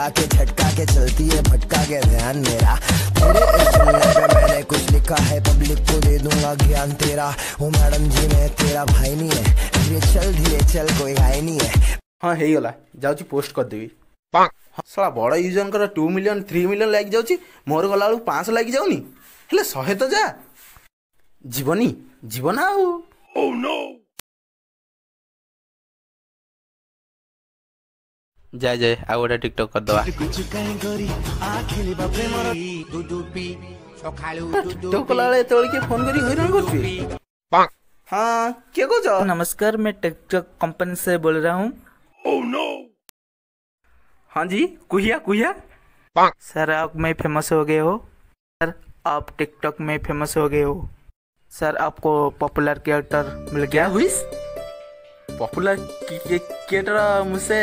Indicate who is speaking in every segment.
Speaker 1: लटका के झटका के चलती है भटका के ध्यान मेरा तेरे इस चलने पे मैंने कुछ लिखा है पब्लिक को दे दूंगा ज्ञान तेरा। ओ मैडम जी मैं तेरा भाई नहीं है धीरे चल कोई हाई नहीं है।
Speaker 2: हाँ हे गला जाउची पोस्ट कर देबी साला बड़ यूजर कर 2 मिलियन 3 मिलियन लाइक जाउची मोर गला 500 लाइक जाउनी हेले 100 तो जा जीवनी जीवन आउ। ओह नो जाए जाए आ गोटे टिकटॉक कर दवा टिकटॉक कला तो के फोन करी हैरान करछी। हाँ क्या कहो?
Speaker 3: नमस्कार मैं टिकटॉक कंपनी से बोल रहा हूँ।
Speaker 2: ओह नो हाँ जी कुहिया कुहिया
Speaker 3: सर आप में फेमस हो गए हो। सर आप टिकटॉक में फेमस हो गए हो। सर आपको पॉपुलर क्रिएटर मिल गया।
Speaker 2: हुई पॉपुलर क्रिएटर मुझसे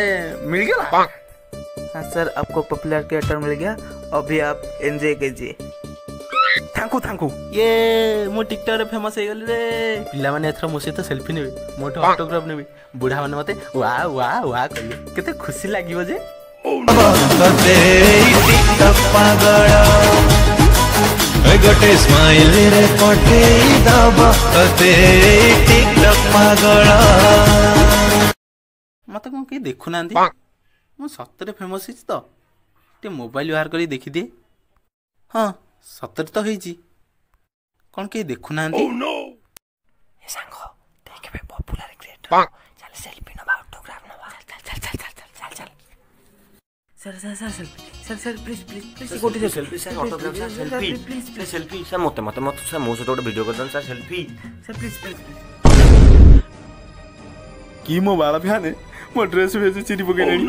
Speaker 2: मिल गया।
Speaker 3: हाँ सर आपको पॉपुलर क्रिएटर मिल गया अभी आप एंजॉय कीजिए।
Speaker 2: थैंकू थैंकू ये मो टिकटॉक रे फेमस हे गली रे पिला माने एथरा मो सहित सेल्फी नेबे मोटो ऑटोग्राफ नेबे बुढ़ा माने मते वाह वाह वाह कहले केते खुशी लागिवो जे।
Speaker 4: टिकटॉक पागल गोटे स्माइल रे पठेई दबा तते टिकटॉक पागल
Speaker 2: मते कोन के देखु नांदी मो सत्तरे फेमस हिच तो ते मोबाइल बाहर करी देखि दे। हां सत्तरे तो हेजी कोन के देखु नांदी। ओह नो
Speaker 1: ए सांगो देखबे पॉपुलर क्रिएटर चल सेल्फी नबा ऑटोग्राफ नबा चल चल चल चल चल
Speaker 3: sir sir sir sir sir please please please
Speaker 1: गोटे selfie sir autograph sir selfie please selfie sir मते मते मत सर मो सहित गोटे वीडियो कर दन sir selfie
Speaker 3: sir please please
Speaker 2: की मो बाला फ्याने मो ड्रेस भेज चिरी पके लेनी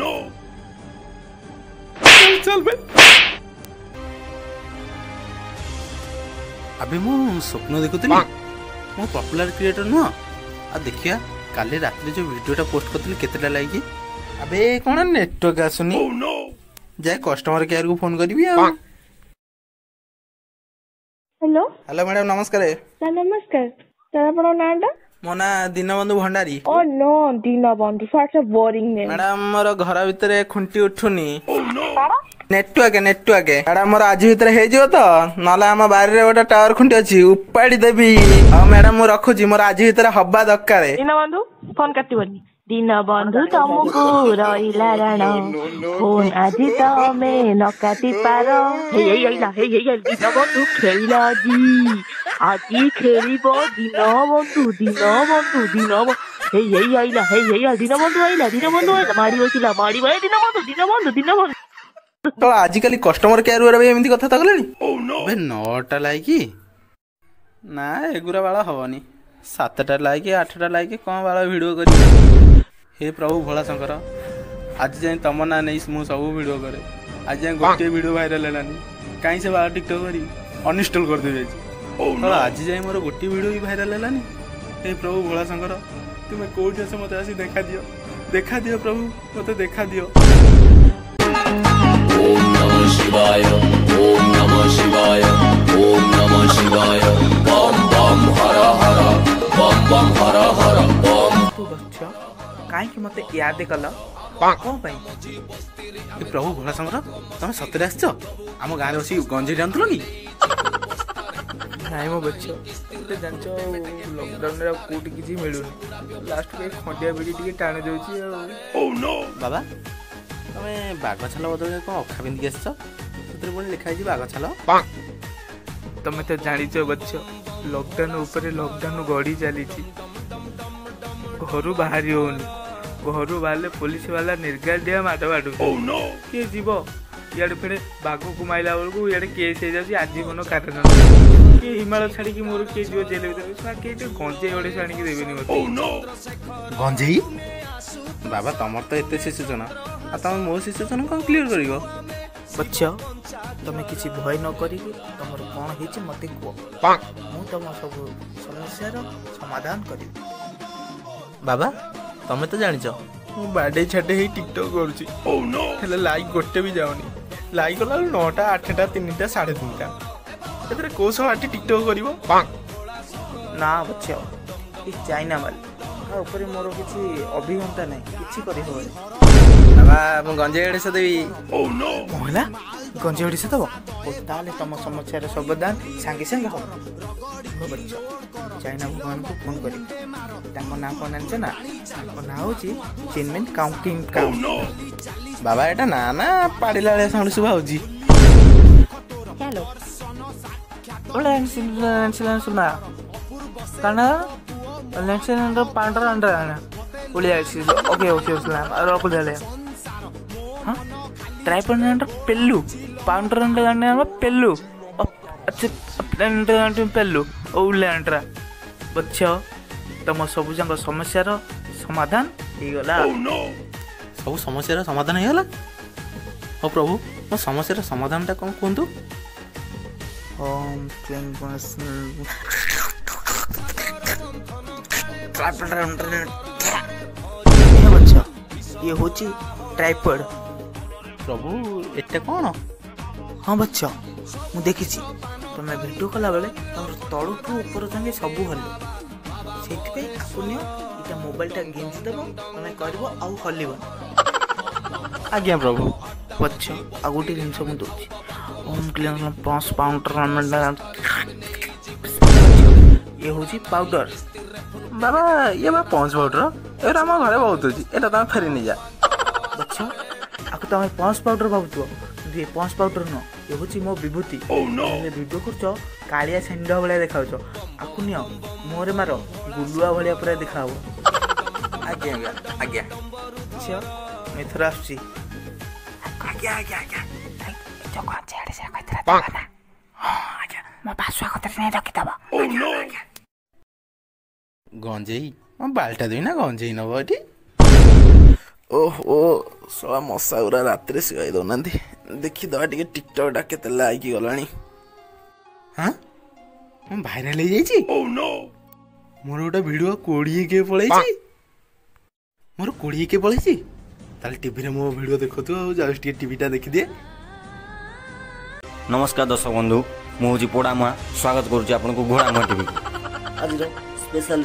Speaker 2: चल बे अबे मो स्वप्न देखुतली मो पॉपुलर क्रिएटर नु आ देखिया काले रात्रि जो वीडियोटा पोस्ट करतली केतेटा लाइक अबे कोन नेटवर्क आसुनी। ओह नो जाय कस्टमर केयर को फोन करबी आ।
Speaker 5: हेलो
Speaker 2: हेलो मैडम नमस्कार।
Speaker 5: सर नमस्कार सर आपन नाटा
Speaker 2: मो ना Dinabandhu Bhandari.
Speaker 5: Oh no Dinabandhu such a boring name
Speaker 2: madam मोर घर भितरे खुंटी उठुनी नेटवर्क मैडम मोर आज भितर हे जिवो तो नला हम बारी रे गोटा टावर खुंटी अछि उपाड़ी देबी। आ मैडम मो रखुची मोर आज भितर हब्बा दरकार।
Speaker 5: दीनबंधु फोन काटिबनी दीनबंधु तुमको रहिला राण फोन आज तमे न काटी पार हे आइला दीनबंधु खेलिला आज खेलिबो दीनबंधु हे आइला दीनबंधु आइला मारी बसिला दीनबंधु
Speaker 2: तो आजिकली कस्टमर केयर वाला एमती कथा तकलेनी। अबे 9टा लाइक ना एगुरा बाला हवनी 7टा लाइक 8टा लाइक कौन बाला वीडियो करी। हे प्रभु भोला शंकर आज जाए तुम ना नहीं मु सब वीडियो करे आज जाए गोटे वीडियो वायरल हेलानी कहीं से बाला टिकटॉक करी अनइंस्टॉल कर दे तो आज जाए मोर गोटे वीडियो भी वायरल हेलानी। हे प्रभु भोला शंकर तुम्हें कोठी अस मते आसी देखा दियो प्रभु मते देखा दियो।
Speaker 6: ओम नमः शिवाय ओम नमः शिवाय ओम नमः शिवाय बम बम हर हर बम बम हर हर बम।
Speaker 3: तू बच्चा काहे कि मते याद कल को भाई
Speaker 2: ए प्रभु भोला शंकर तुम सतरे आछो आम गाँव में बस गंजे जानथलो कि
Speaker 3: नाई मो बच्चो ते जानचो लॉकडाउन रे कोठी किछि मिलुनी लास्ट के खंडिया बिडी टिके टाणे देउची।
Speaker 2: ओह नो बाबा तमे बाघ छाल बदल कौन अखा पिंधि आस लिखाई बाघ छाल
Speaker 3: तमे तो जानिच बच्च लॉकडाउन ऊपर लॉकडाउन गड़ी चली घर बाहरी होनी घर बाहर पुलिस वाला निर्गाडिया माड़ बाड़ू किए जीव इे फिर बाघ को माइला बेलू इे केस हो जाए आजीवन कारण किए हिमालय छाड़ी मोर किए जीव जेल भर किए गंजे गोटे से आणिक देवेनि
Speaker 2: गंजे बाबा तुम तो एत सिचुएसन आ तुम मो सिचुएसन कौन क्लियर कर
Speaker 3: बच्च तुम किसी भय न करी तुम कौन है मत कह मु तुम सब समस्या समाधान करी।
Speaker 2: बाबा तुम तो जानिच मु बाडे छाटे ही टिकटॉक करूची हेले लाइक गोटे भी जाउनी लाइक कला 9टा 8टा 3टा 3.5टा एतरे को सो आटी टिकटॉक करिवो
Speaker 3: ना बच्च ये चाइना वाली ऊपर मोर किसी अभिज्ञता नहीं किसी करी होबे।
Speaker 2: ବାବା ମୁଁ ଗଞ୍ଜେଇ ଗଣେଶ ଦେବି।
Speaker 3: ମହିଳା ଗଞ୍ଜେଇ ଓଡିଶା ଦବ ତାହେଲେ ତମ ସମସ୍ୟାର ସମାଧାନ ସାଙ୍ଗେ ସାଙ୍ଗେ ହବ। ଚାଇନା ଭଗବାନଙ୍କୁ ଫୋନ କରିବି। ତାଙ୍କ ନାଁ କଣ ଜାଣିଛ ନା? ତାଙ୍କ ନାଁ ହଉଛି ଚେନ୍ମେନ୍ କାଉଣ୍ଟିଂ କାଉଣ୍ଟ।
Speaker 2: ବାବା ଏଟା ନା ନା ପାଡ଼ିଲା ଭଳିଆ ସାଉଣ୍ଡ ଶୁଭା ହଉଛି।
Speaker 3: Hello. Hola, Encina. Karena Encina Pandra Andra. Boleh sih. Oke, Selamat. Aku jalan. Hah? Tripod Andra Pellu. Pandra Andra Pellu. Andra Pellu. Boleh Andra. बच्चा तम सबु जंग समस्या रो समाधान हो गला।
Speaker 2: सब समस्या समाधान हो गला। हो प्रभु मो समस्या समाधान टा कौन कहतु?
Speaker 3: बच्चा ये होची ट्राइपॉड।
Speaker 2: प्रभु एटा कौन?
Speaker 3: हाँ बच्चा मु देखी तुम भिडियो कला बेले तलू ठू ऊपर जाए सब हल से इटा मोबाइल टा गेंजी देव तुम कर हल
Speaker 2: आज्ञा प्रभु।
Speaker 3: बच्चा आ गोटे जिन मुझे दूसरी ओम क्लियर 5 पाउंडर ये हूँ पाउडर।
Speaker 2: बाबा ये बा पॉन्स पाउडर एटा हम घरे बहुत अछि एटा तुम फेरी नहीं जा।
Speaker 3: बच्चा आको तुम पॉन्स पाउडर भावुव ये पॉन्स पाउडर न ये हूँ मो विभूति। वीडियो कर कालिया सेंड भाया देखा आकु नि मोरे मार गुलुआ भाया पूरा देखा।
Speaker 2: आज्ञा आज्ञा
Speaker 3: झील एथर आसुची।
Speaker 2: गंजेई बाल्टा देवी ना गंजेई नब ये। ओहो सला मशा गुरा रात शुआई दौना देखी दवा टे टिकटक टा केते लाइक गला। हाँ भाइराल हो मोर गोटे भिडियो 20 के पड़े मोर 20 के पड़े ताले टीवी रे मो वीडियो देखो तो जाउ टीवी टा देखि दे।
Speaker 7: नमस्कार दर्शक बंधु मुझे पोड़ा मुआ स्वागत करुच्ची आपको घोड़ा मुआ टीवी आज स्पेशल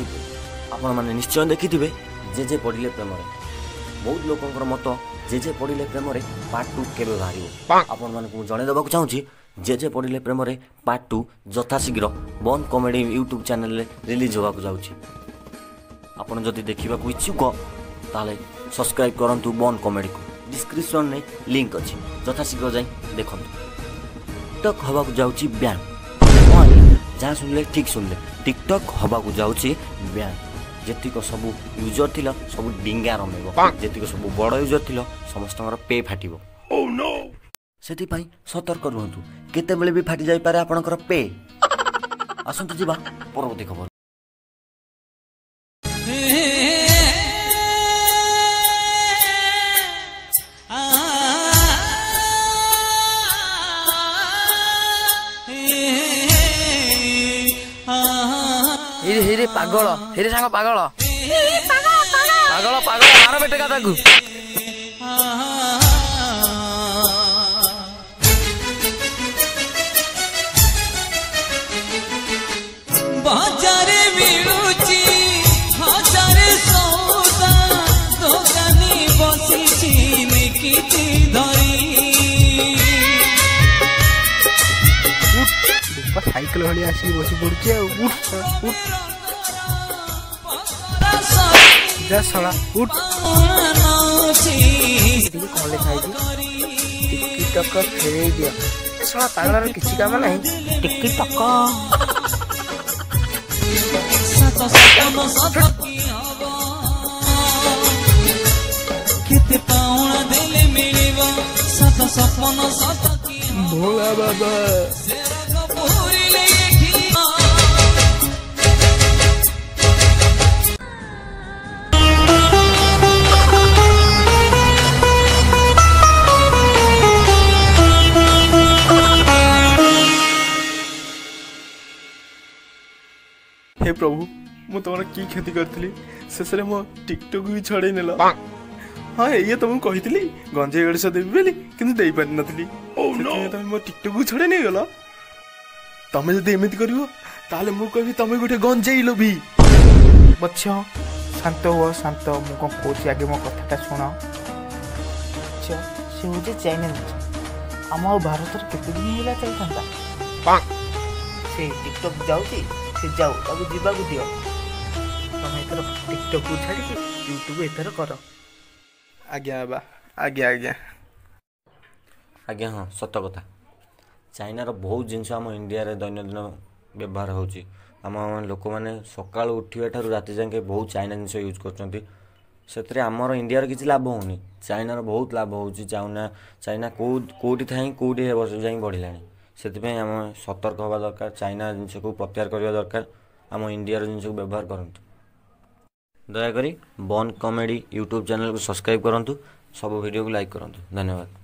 Speaker 7: आपण मैंने निश्चय देखी जे पढ़िले प्रेम बहुत लोकंर मत जे पढ़िले प्रेम पार्ट 2 केबे बाहर आपण मानक जणे देबाक चाहूची जे पढ़िले प्रेम पार्ट 2 यथाशीघ्र बन कॉमेडी यूट्यूब चैनल रे रिलीज होगा जाउची। आपण जदि देखिबा को इच्छुक ताले सब्सक्राइब करंतु बन कॉमेडी को डिस्क्रिप्शन में लिंक अच्छी यथाशीघ्र जाई देखंतु। टिकटक हवा जाऊँगी ब्यान। हाँ जहाँ सुनले ठीक सुनले टिकटक हवा जाऊँगी ब्यान। जेतिक सब यूजर थिला सब डिंगा रमेब जेतिक सब बड़ यूजर थिला समस्त पे फाटिबो। सेति पई सतर्क रहंतु केते बेले भी फाटी जाई पारे आपनकर पे। आसंतु जिबा परवर्ती खबर।
Speaker 8: हिरे पागल हिरे सांग पागल पागल पागल मार बेटे का ताकू
Speaker 4: बाजारे मिलुची हजारे सौदा दोकानी बसिची निकिती धरी
Speaker 2: साइकिल भाई आसिक बसी पड़ी जा सला उठ कौन लिखा टिकटक फेरे दिया सला पागल किसी काम नहीं टिकटक
Speaker 4: केते पाउणा देले मिलिबो सत सपन सत
Speaker 2: भोला बाबा हे प्रभु मु तुम की क्षति करी शेष में मो टिकटक भी छड़े नेल। हाँ ये तुमको कही गंजेई गणेश देवी बोली कि दे पारि नी तुम मो टिकटक को छड़े नहीं गल। तुम जब एमती कर कह तुम गोटे गंजेई लोभी।
Speaker 3: बच्चा शांत हुआ शांत मु कौन कौन आगे मो कथा शुण ଜିନିଷ ସେ ହେଉଛି ଚାଇନା ଜିନିଷ। ଆମ ଆଉ ଭାରତରେ କେତେ ଦିନ ହେଲା ଚାଲିଥାନ୍ତା। ସେ ଟିକଟକ୍ ଯାଉଛି, ସେ ଯାଉ, ତାକୁ ଯିବାକୁ ଦିଅ। ତମେ ଏଥର ଟିକଟକ୍କୁ ଛାଡ଼ିକି ୟୁଟ୍ୟୁବ୍ ଏଥର କର।
Speaker 2: ଆଜ୍ଞା ବାବା, ଆଜ୍ଞା ଆଜ୍ଞା।
Speaker 7: ଆଜ୍ଞା ହଁ, ସତ କଥା। ଚାଇନାର ବହୁତ ଜିନିଷ ଆମ ଇଣ୍ଡିଆରେ ଦୈନନ୍ଦିନ ବ୍ୟବହାର ହେଉଛି। ଆମ ଲୋକମାନେ ସକାଳୁ ଉଠିବା ଠାରୁ ରାତି ଯାକେ ବହୁତ ଚାଇନା ଜିନିଷ ୟୁଜ୍ କରୁଛନ୍ତି। ସେଥିରେ ଆମର ଇଣ୍ଡିଆର କିଛି ଲାଭ ହେଉନି, ଚାଇନାର ବହୁତ ଲାଭ ହେଉଛି। ଚାଇନା କେଉଁଠି ଥାଇ କେଉଁଠି ଏ ବର୍ଷ ଯାଇ ବଢ଼ିଲାଣି। ସେଥିପାଇଁ ଆମେ ସତର୍କ ହେବା ଦରକାର, ଚାଇନା ଜିନିଷକୁ ପ୍ରତ୍ୟାହାର କରିବା ଦରକାର। ଆମ ଇଣ୍ଡିଆର ଜିନିଷକୁ ବ୍ୟବହାର କରନ୍ତୁ। ଦୟାକରି ବନ୍ କମେଡ଼ି ୟୁଟ୍ୟୁବ୍ ଚ୍ୟାନେଲକୁ ସବସ୍କ୍ରାଇବ୍ କରନ୍ତୁ, ସବୁ ଭିଡ଼ିଓକୁ ଲାଇକ୍ କରନ୍ତୁ। ଧନ୍ୟବାଦ।